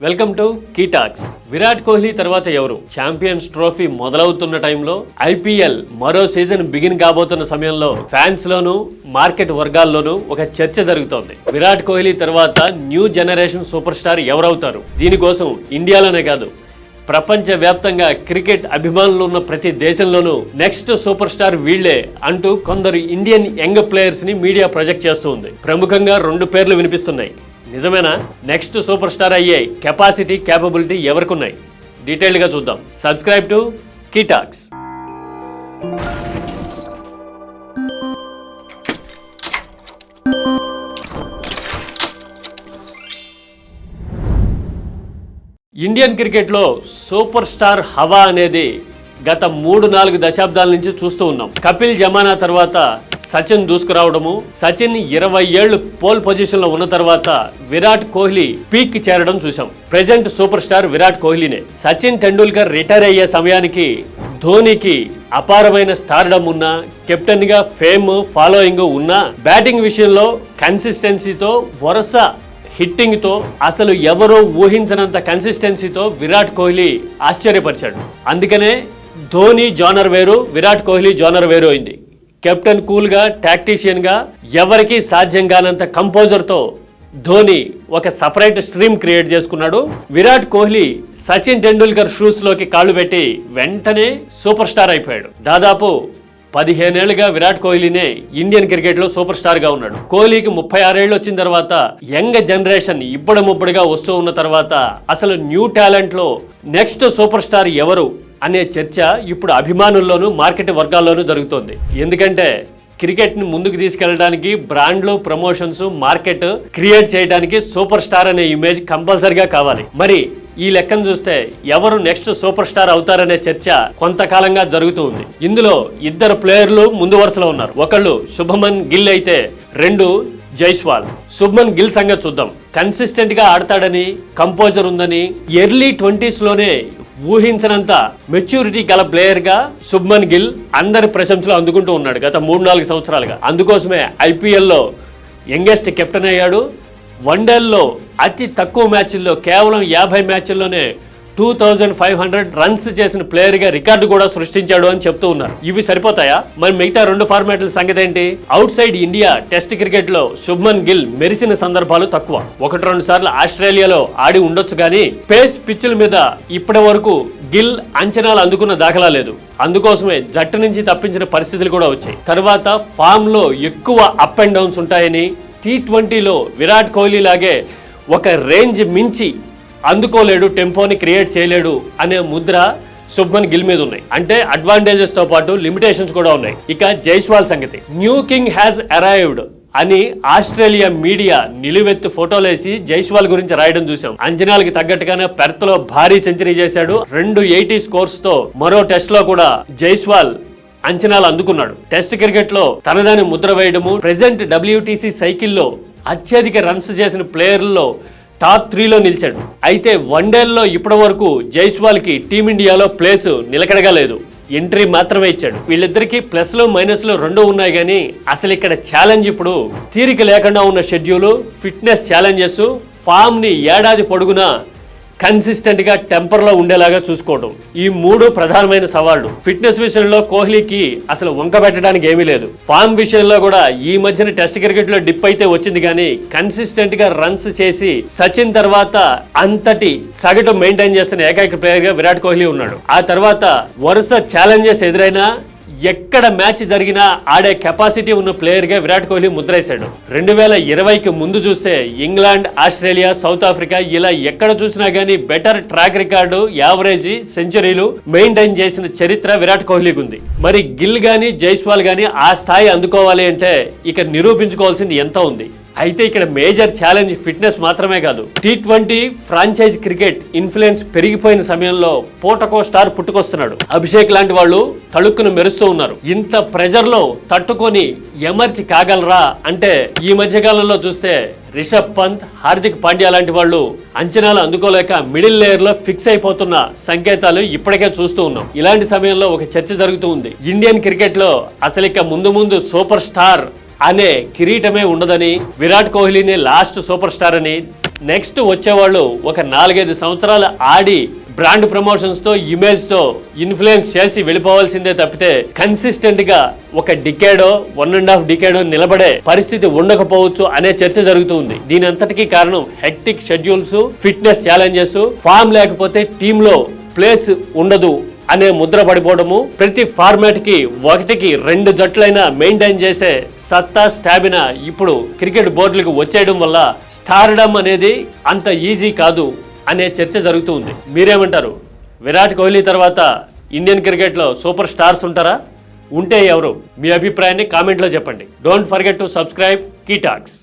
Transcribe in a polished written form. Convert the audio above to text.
Welcome to Key Talks. Virat Kohli తర్వాత ఎవరు? Champions trophy మొదలవుతున్న టైంలో, ఐపీఎల్ మరో సీజన్ బిగిన్ కాబోతున్న సమయంలో ఫ్యాన్స్ లోను మార్కెట్ వర్గాల్లోనూ ఒక చర్చ జరుగుతోంది. విరాట్ కోహ్లీ తర్వాత న్యూ జనరేషన్ సూపర్ స్టార్ ఎవరవుతారు? దీనికోసం ఇండియాలోనే కాదు, ప్రపంచ వ్యాప్తంగా క్రికెట్ అభిమానులు ఉన్న ప్రతి దేశంలోనూ నెక్స్ట్ సూపర్ స్టార్ వీళ్లే అంటూ కొందరు ఇండియన్ యంగ్ ప్లేయర్స్ ని మీడియా ప్రొజెక్ట్ చేస్తూ ఉంది. ప్రముఖంగా 2 పేర్లు వినిపిస్తున్నాయి. నిజమేనా? నెక్స్ట్ సూపర్ స్టార్ అయ్యే కెపాసిటీ, క్యాపబిలిటీ ఎవరికి ఉన్నాయి? డీటెయిల్డ్గా చూద్దాం. Subscribe to Key Talks. Indian క్రికెట్లో సూపర్ స్టార్ హవా అనేది గత 3-4 దశాబ్దాల నుంచి చూస్తూ ఉన్నాం. కపిల్ జమానా తర్వాత సచిన్ దూసుకురావడము, సచిన్ 20 ఏళ్లు పోల్ పొజిషన్ లో ఉన్న తర్వాత విరాట్ కోహ్లీ పీక్ చేరడం చూసాం. ప్రెజెంట్ సూపర్ స్టార్ విరాట్ కోహ్లీనే. సచిన్ టెండూల్కర్ రిటైర్ అయ్యే సమయానికి ధోనికి అపారమైన స్టార్డమ్ ఉన్న, కెప్టెన్ గా ఫేమ్, ఫాలోయింగ్ ఉన్న, బ్యాటింగ్ విషయంలో కన్సిస్టెన్సీతో, వరుస హిట్టింగ్ తో, అసలు ఎవరో ఊహించనంత కన్సిస్టెన్సీతో విరాట్ కోహ్లీ ఆశ్చర్యపరిచాడు. అందుకనే ధోని జోనర్ వేరు, విరాట్ కోహ్లీ జోనర్ వేరు అయింది. కెప్టెన్ కూల్గా, టాక్టీషియన్గా, ఎవరికి సాధ్యం కానంత కంపోజర్తో ధోని ఒక సపరేట్ స్ట్రీమ్ క్రియేట్ చేసుకున్నాడు. విరాట్ కోహ్లీ సచిన్ టెండూల్కర్ షూస్లోకి కాళ్ళు పెట్టి వెంటనే సూపర్ స్టార్ అయిపోయాడు. దాదాపు 15 ఏళ్లుగా విరాట్ కోహ్లీనే ఇండియన్ క్రికెట్లో సూపర్ స్టార్గా ఉన్నాడు. కోహ్లీకి 36 ఏళ్ళు వచ్చిన తర్వాత, యంగ్ జనరేషన్ ఇప్పుడముప్పుడుగా వస్తూ ఉన్న తర్వాత, అసలు న్యూ టాలెంట్లో నెక్స్ట్ సూపర్ స్టార్ ఎవరు అనే చర్చ ఇప్పుడు అభిమానుల్లోనూ మార్కెట్ వర్గాల్లోనూ జరుగుతోంది. ఎందుకంటే క్రికెట్ని ముందుకు తీసుకెళ్ళడానికి బ్రాండ్లు, ప్రమోషన్స్, మార్కెట్ క్రియేట్ చేయడానికి సూపర్ స్టార్ అనే ఇమేజ్ కంపల్సరిగా కావాలి. మరి ఈ లెక్కను చూస్తే ఎవరు నెక్స్ట్ సూపర్ స్టార్ అవుతారనే చర్చ కొంతకాలంగా జరుగుతూ ఉంది. ఇందులో 2 ప్లేయర్లు ముందు వరుసలో ఉన్నారు. ఒకళ్ళు శుభమన్ గిల్ అయితే, 2 జైస్వాల్. శుభ్మన్ గిల్ సంగతి చూద్దాం. కన్సిస్టెంట్ గా ఆడతాడని, కంపోజర్ ఉందని, ఎర్లీ 20s లోనే ఊహించనంత మెచ్యూరిటీ గల ప్లేయర్ గా శుభ్మన్ గిల్ అందరి ప్రశంసలు అందుకుంటూ ఉన్నాడు గత 3-4 సంవత్సరాలుగా. అందుకోసమే ఐపీఎల్లో యంగెస్ట్ కెప్టెన్ అయ్యాడు. వన్డేల్లో అతి తక్కువ మ్యాచ్ల్లో, కేవలం 50 మ్యాచ్ల్లోనే 2500 రన్స్ చేసిన ప్లేయర్ గా రికార్డు కూడా సృష్టించాడు అని చెప్తూ ఉన్నారు. ఇవి సరిపోతాయా? మరి మిగతా 2 ఫార్మాట్ల సంగతి ఏంటి? Out side India test cricket లో శుభ్మన్ గిల్ మెరిసిన సందర్భాలు తక్కువ. 1-2 సార్లు ఆస్ట్రేలియాలో ఆడి ఉండొచ్చు కానీ పేస్ పిచ్ల మీద ఇప్పటి వరకు గిల్ అంచనాలు అందుకున్న దాఖలా లేదు. అందుకోసమే జట్టు నుంచి తప్పించిన పరిస్థితులు కూడా వచ్చాయి. తర్వాత ఫామ్ లో ఎక్కువ అప్ అండ్ డౌన్స్ ఉంటాయని, T20లో విరాట్ కోహ్లీ లాగే ఒక రేంజ్ మించి అందుకోలేడు, టెంపోని క్రియేట్ చేయలేడు అనే ముద్ర శుభ్మన్ గిల్ మీద ఉన్నాయి. అంటే అడ్వాంటేజెస్ తో పాటు లిమిటేషన్స్ కూడా ఉన్నాయి. ఇక జైస్వాల్ సంగతి, న్యూ కింగ్ హ్యాస్ అరైవ్డ్ అని ఆస్ట్రేలియా మీడియా నిలువెత్తు ఫోటోలేసి జైస్వాల్ గురించి రాయడం చూసాం. అంచనాలకి తగ్గట్టుగానే పెర్త్ లో భారీ సెంచరీ చేశాడు. 280 స్కోర్స్ తో మరో టెస్ట్ లో కూడా జైస్వాల్ అంచనాలు అందుకున్నాడు. టెస్ట్ క్రికెట్ లో తనదాని ముద్ర వేయడము, ప్రెజెంట్ WTC సైకిల్లో అత్యధిక రన్స్ చేసిన ప్లేయర్లలో టాప్ 3లో నిలిచాడు. అయితే వన్డేల్లో ఇప్పటి వరకు జైస్వాల్ కి టీమిండియాలో ప్లేస్ నిలకడగా లేదు. ఎంట్రీ మాత్రమే ఇచ్చాడు. వీళ్ళిద్దరికి ప్లస్లు మైనస్లు 2 ఉన్నాయి. కానీ అసలు ఇక్కడ ఛాలెంజ్ ఇప్పుడు తీరిక లేకుండా ఉన్న షెడ్యూల్, ఫిట్నెస్ ఛాలెంజెస్, ఫామ్ ని ఏడాది పొడుగునా కన్సిస్టెంట్ గా టెంపర్ లో ఉండేలాగా చూసుకోవడం, ఈ 3 ప్రధానమైన సవాళ్లు. ఫిట్నెస్ విషయంలో కోహ్లీకి అసలు వంక పెట్టడానికి ఏమీ లేదు. ఫామ్ విషయంలో కూడా ఈ మధ్యన టెస్ట్ క్రికెట్ లో డిప్ అయితే వచ్చింది కానీ కన్సిస్టెంట్ గా రన్స్ చేసి సచిన్ తర్వాత అంతటి సగటు మెయింటైన్ చేస్తున్న ఏకైక ప్లేయర్ గా విరాట్ కోహ్లీ ఉన్నాడు. ఆ తర్వాత వరుస ఛాలెంజెస్ ఎదురైనా ఎక్కడ మ్యాచ్ జరిగినా ఆడే కెపాసిటీ ఉన్న ప్లేయర్ గా విరాట్ కోహ్లీ ముద్రేశాడు. 2020కి ముందు చూస్తే ఇంగ్లాండ్, ఆస్ట్రేలియా, సౌత్ ఆఫ్రికా ఇలా ఎక్కడ చూసినా గానీ బెటర్ ట్రాక్ రికార్డు, యావరేజ్, సెంచరీలు మెయింటైన్ చేసిన చరిత్ర విరాట్ కోహ్లీకి ఉంది. మరి గిల్ గానీ జైస్వాల్ గానీ ఆ స్థాయి అందుకోవాలి అంటే ఇక నిరూపించుకోవాల్సింది ఎంత ఉంది. అయితే ఇక్కడ మేజర్ ఛాలెంజ్ ఫిట్నెస్ మాత్రమే కాదు. T20 ఫ్రాంచైజ్ క్రికెట్ ఇన్ఫ్లుయెన్స్ పెరిగిపోయిన సమయంలో పూటకో స్టార్ పుట్టుకొస్తున్నాడు. అభిషేక్ లాంటి వాళ్ళు తళుక్కును మెరుస్తూ ఉన్నారు. ఇంత ప్రెజర్ లో తట్టుకొని ఎమర్జీ కాగలరా అంటే ఈ మధ్య కాలంలో చూస్తే రిషబ్ పంత్, హార్దిక్ పాండ్యా లాంటి వాళ్ళు అంచనాలు అందుకోలేక మిడిల్ లేయర్ లో ఫిక్స్ అయిపోతున్న సంకేతాలు ఇప్పటికే చూస్తూ ఉన్నాం. ఇలాంటి సమయంలో ఒక చర్చ జరుగుతూ ఉంది. ఇండియన్ క్రికెట్ లో అసలు ఇక ముందు సూపర్ స్టార్ అనే కిరీటమే ఉండదని, విరాట్ కోహ్లీనే లాస్ట్ సూపర్ స్టార్ అని, నెక్స్ట్ వచ్చేవాళ్ళు ఒక 4-5 సంవత్సరాలు ఆడి బ్రాండ్ ప్రమోషన్స్ తో ఇమేజ్ తో ఇన్ఫ్లుయెన్స్ చేసి వెళ్ళిపోవాల్సిందే తప్పితే కన్సిస్టెంట్ గా ఒక డికేడో 1.5 డికేడో నిలబడే పరిస్థితి ఉండకపోవచ్చు అనే చర్చ జరుగుతుంది. దీని అంతటికీ కారణం hectic schedules, fitness challenges, form లేకపోతే టీమ్ లో ప్లేస్ ఉండదు అనే ముద్ర పడిపోవడము, ప్రతి ఫార్మాట్ కి 1కి 2 జట్లైనా మెయింటైన్ చేసే సత్తా, స్టామినా ఇప్పుడు క్రికెట్ బోర్డులకు వచ్చేయడం వల్ల స్టార్డమ్ అనేది అంత ఈజీ కాదు అనే చర్చ జరుగుతూ ఉంది. మీరేమంటారు? విరాట్ కోహ్లీ తర్వాత ఇండియన్ క్రికెట్లో సూపర్ స్టార్స్ ఉంటారా? ఉంటే ఎవరు? మీ అభిప్రాయాన్ని కామెంట్లో చెప్పండి. Don't forget to subscribe Key talks.